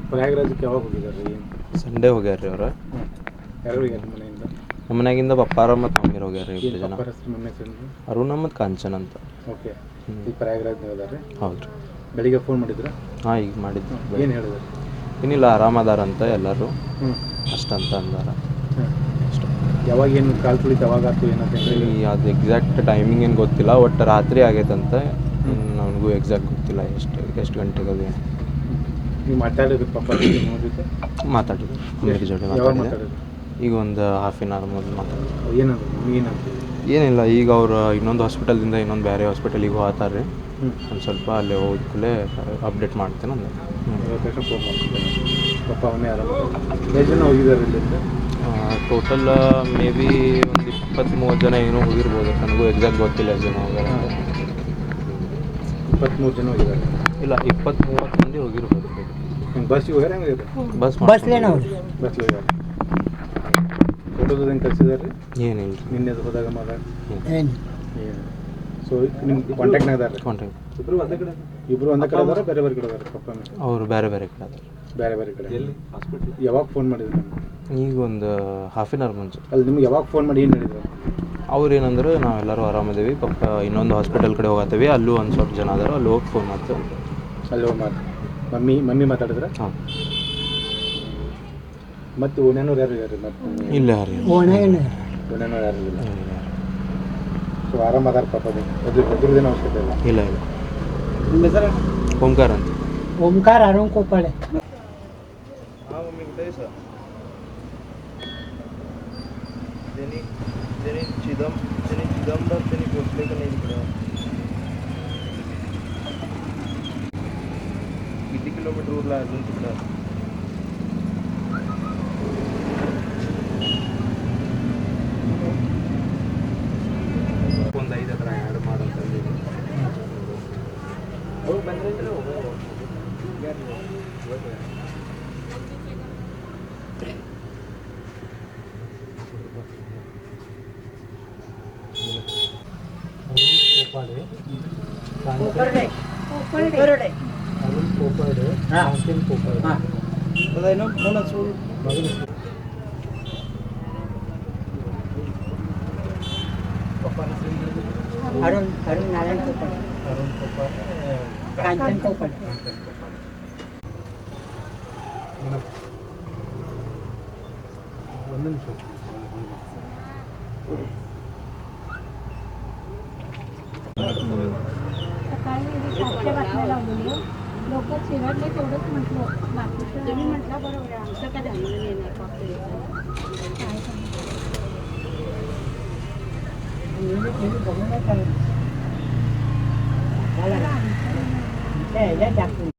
ಪ್ರಯಾಗರಾಜಕ್ಕೆ ಯಾವಾಗ ಹೋಗಿದ್ದಾರೆ ರೀ? ಸಂಡೇ ಹೋಗ್ಯಾರ ರೀ ಅವ್ರು. ಯಾರು ಹೋಗ್ಯಾರ ಮನೆಯಿಂದ? ನಮ್ಮ ಮನೆಯಾಗಿಂದ ಪಪ್ಪಾರ ಮತ್ತು ಮಮ್ಮಿರು ಹೋಗ್ಯಾರ ರೀ ಇಬ್ಬರು ಜನ. ಮಮ್ಮಿ ಹೆಸರು ಅರುಣ ಮತ್ತು ಕಾಂಚನ್ ಅಂತ. ಓಕೆ. ಈ ಪ್ರಯಾಗರಾಜ್ನಾಗ ಅದಾರೆ? ಹೌದು ರೀ. ಬೆಳಿಗ್ಗೆ ಫೋನ್ ಮಾಡಿದ್ರ? ಹಾಂ, ಈಗ ಮಾಡಿದ್ದು. ಏನು ಹೇಳಿದ್ರು? ಏನಿಲ್ಲ, ಆರಾಮದಾರಂತ ಎಲ್ಲರೂ ಅಷ್ಟಂತ ಅಂದಾರ. ಅಷ್ಟೇ. ಯಾವಾಗ ಏನು ಕಾಲು ತುಳಿತು ಯಾವಾಗ ಆಯ್ತು ಏನಂತ ಹೇಳಿ? ಅದು ಎಕ್ಸಾಕ್ಟ್ ಟೈಮಿಂಗ್ ಏನು ಗೊತ್ತಿಲ್ಲ, ಒಟ್ಟು ರಾತ್ರಿ ಆಗೈತಂತೆ. ನನಗೂ ಎಕ್ಸಾಕ್ಟ್ ಗೊತ್ತಿಲ್ಲ ಎಷ್ಟು ಗಂಟೆಗೆ ಅದು. ನೀವು ಮಾತಾಡಿದ್ರು ಪಪ್ಪ ನಿಮ್ಮ ಜೊತೆ? ಮಾತಾಡಿದ್ರು, ಅಮ್ಮಿ ಜೊತೆ ಮಾತಾಡಿದ್ರು. ಈಗ ಒಂದು ಹಾಫ್ ಆನ್ ಅವರ್ ಮೊದಲು ಮಾತಾಡಿದ್ರು. ಏನಂದ್ರು? ಏನಂತ? ಏನಿಲ್ಲ, ಈಗ ಅವ್ರು ಇನ್ನೊಂದು ಹಾಸ್ಪಿಟಲ್ದಿಂದ ಇನ್ನೊಂದು ಬೇರೆ ಹಾಸ್ಪಿಟಲಿಗೆ ಹೋಗ್ತಾರೆ ರೀ. ಒಂದು ಸ್ವಲ್ಪ ಅಲ್ಲಿ ಹೋದ ಕೂಡಲೇ ಅಪ್ಡೇಟ್ ಮಾಡ್ತೇನೆ ಅಂದೆ. ತಕ್ಷಣ ಫೋನ್ ಮಾಡ್ತೀನಿ. ಪಪ್ಪ ಅವನೇ ಆರಾಮ. ಎಷ್ಟು ಜನ ಹೋಗಿದ್ದಾರೆ ಇಲ್ಲಿಂದ? ಟೋಟಲ್ ಮೇ ಬಿ ಒಂದು 20-30 ಜನ ಏನೋ ಹೋಗಿರ್ಬೋದು. ನನಗೂ ಎಕ್ಸಾಕ್ಟ್ ಗೊತ್ತಿಲ್ಲ ಎಷ್ಟು ಜನ ಹೋಗ್ಯಾರ. 23 ಜನ ಹೋಗಿದ್ದಾರೆ? ಇಲ್ಲ, 20-30 ಮಂದಿ ಹೋಗಿರ್ಬೋದು. ಬಸ್ಸಿಗೆ ಹೋಗ್ಯಾರ? ಹೆಂಗೆ ಬಸ್ಲೇನ ಬಸ್ಲಿ ಹೋಗ್ಯಾರ. ಫೋಟೋದು ಹೆಂಗೆ ಕಳಿಸಿದಾರೆ? ಏನಿಲ್ಲ ರೀ. ನಿನ್ನೆ ಹೋದಾಗ ಏನು? ಸೊ ನಿಮ್ಮ ಕಾಂಟ್ಯಾಕ್ಟ್ನಾಗ ಅದಾರೆ? ಕಾಂಟ್ಯಾಕ್ಟ್ ಇಬ್ಬರು ಒಂದೇ ಕಡೆ ಅದಾರ? ಬೇರೆ ಬೇರೆ ಕಡೆ ಅದಾರೆ ಪಪ್ಪ? ಅವರು ಬೇರೆ ಬೇರೆ ಕಡೆ ಅದಾರೆ. ಬೇರೆ ಬೇರೆ ಕಡೆ. ಎಲ್ಲಿ ಹಾಸ್ಪಿಟ್ಲ್? ಯಾವಾಗ ಫೋನ್ ಮಾಡಿದ್ರು? ಈಗ ಒಂದು ಹಾಫ್ ಆನ್ ಅವರ್ ಮುಂಚೆ. ಅಲ್ಲಿ ನಿಮ್ಗೆ ಯಾವಾಗ ಫೋನ್ ಮಾಡಿ ಏನು ಹೇಳಿದ್ರು? ಅವ್ರು ಏನಂದ್ರೆ, ನಾವೆಲ್ಲರೂ ಆರಾಮದೇವಿ, ಪಪ್ಪ ಇನ್ನೊಂದು ಹಾಸ್ಪಿಟಲ್ ಕಡೆ ಹೋಗತ್ತೀವಿ, ಅಲ್ಲೂ ಒಂದು ಸ್ವಲ್ಪ ಜನ ಅದಾರ, ಅಲ್ಲಿ ಹೋಗಿ ಫೋನ್ ಮಾಡ್ತೇವೆ. ಅಲ್ಲಿ ಹೋಗಿ ಮಮ್ಮಿ ಮಾತಾಡಿದ್ರೆ? ಹಾಂ. ಮತ್ತು ಓಣ್ಯಾನವ್ರು ಯಾರು ಇದ್ದಾರೆ? ಮತ್ತೆ ಇಲ್ಲ ಯಾರು ಓಣ್ಯಾನವ್ರು ಯಾರು ಇಲ್ಲ. ಸೊ ಆರಾಮ ಅದಾರ ಪಾಪ? ಎದುರುದೇನೋ ಅವಶ್ಯಕತೆ ಇಲ್ಲ? ಇಲ್ಲ ಇಲ್ಲ. ನಿಮ್ಮ ಹೆಸರು? ಓಂಕಾರ ಅಂತ. ಓಂಕಾರ ಅರುಣ್ ಕೋಪಾಳೆ. हाँ मम्मी बताइए सर. त्यांनी चिदंबर त्यांनी पोचले का नाही तिकडं? किती किलोमीटर उरला अजून तिकडं? कोणता इथं तर ॲड ಮಾಡಂತ हो ಬಂದ್ರೆ ಹೋಗೋ अरुण नारायण कोपाड़े. कांचन कोपाड़े. ಒಂದು ನಿಮಿಷ. सकाळी 7च्या बातम्या लावलेली लोक चिरडले तेवढंच म्हटलं, बाकीचं तुम्ही म्हटलं बरोबर आहे. आमचं काय झालं नाही फक्त ह्याला दाखवून